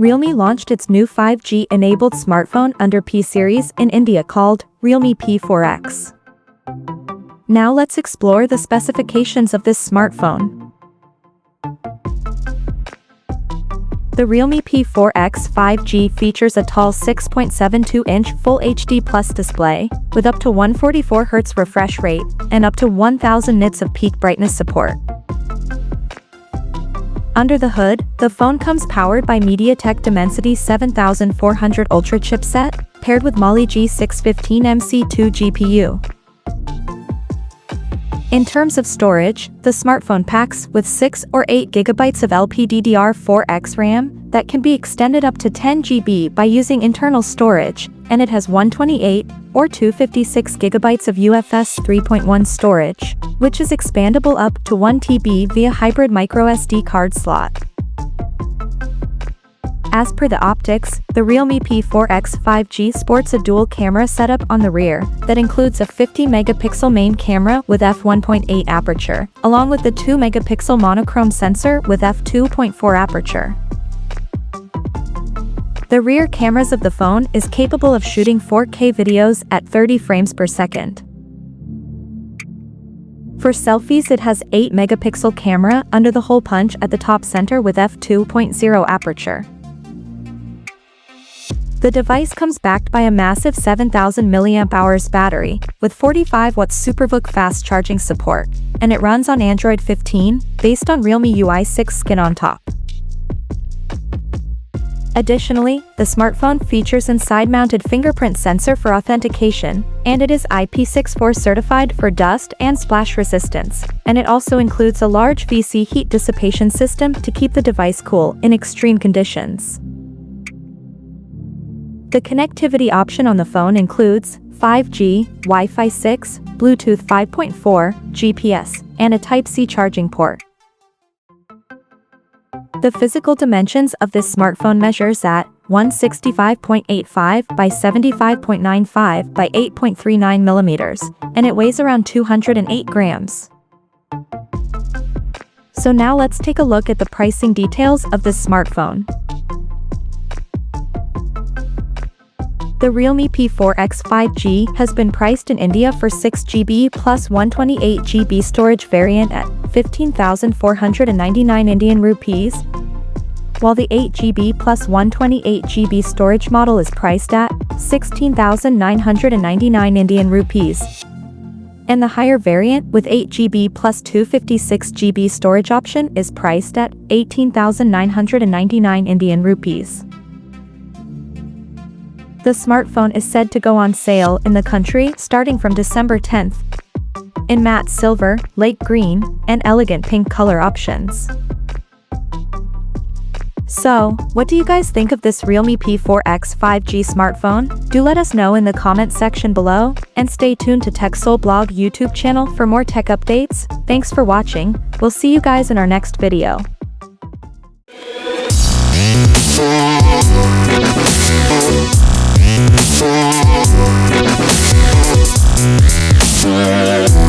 Realme launched its new 5G-enabled smartphone under P series in India called Realme P4x. Now let's explore the specifications of this smartphone. The Realme P4x 5G features a tall 6.72-inch Full HD Plus display, with up to 144Hz refresh rate, and up to 1000 nits of peak brightness support. Under the hood, the phone comes powered by MediaTek Dimensity 7400 Ultra chipset, paired with Mali G615MC2 GPU. In terms of storage, the smartphone packs with 6 or 8 GB of LPDDR4X RAM that can be extended up to 10 GB by using internal storage, and it has 128 or 256 GB of UFS 3.1 storage, which is expandable up to 1 TB via hybrid microSD card slot. As per the optics, the Realme P4x 5G sports a dual camera setup on the rear that includes a 50-megapixel main camera with f1.8 aperture, along with the 2-megapixel monochrome sensor with f2.4 aperture. The rear cameras of the phone is capable of shooting 4K videos at 30 frames per second. For selfies, it has 8-megapixel camera under the hole punch at the top center with f2.0 aperture. The device comes backed by a massive 7000 mAh battery, with 45W SuperVOOC fast charging support, and it runs on Android 15, based on Realme UI 6 skin on top. Additionally, the smartphone features a side-mounted fingerprint sensor for authentication, and it is IP64 certified for dust and splash resistance, and it also includes a large VC heat dissipation system to keep the device cool in extreme conditions. The connectivity option on the phone includes 5G, Wi-Fi 6, Bluetooth 5.4, GPS, and a Type-C charging port. The physical dimensions of this smartphone measures at 165.85 by 75.95 by 8.39 millimeters, and it weighs around 208 grams. So now let's take a look at the pricing details of this smartphone. The Realme P4x 5G has been priced in India for 6GB plus 128GB storage variant at 15,499 Indian rupees, while the 8GB plus 128GB storage model is priced at 16,999 Indian rupees. And the higher variant with 8GB plus 256GB storage option is priced at 18,999 Indian rupees. The smartphone is said to go on sale in the country starting from December 10th in matte silver, lake green, and elegant pink color options. So, what do you guys think of this Realme P4x 5G smartphone? Do let us know in the comment section below, and stay tuned to TechSole Blog YouTube channel for more tech updates. Thanks for watching. We'll see you guys in our next video. Yeah.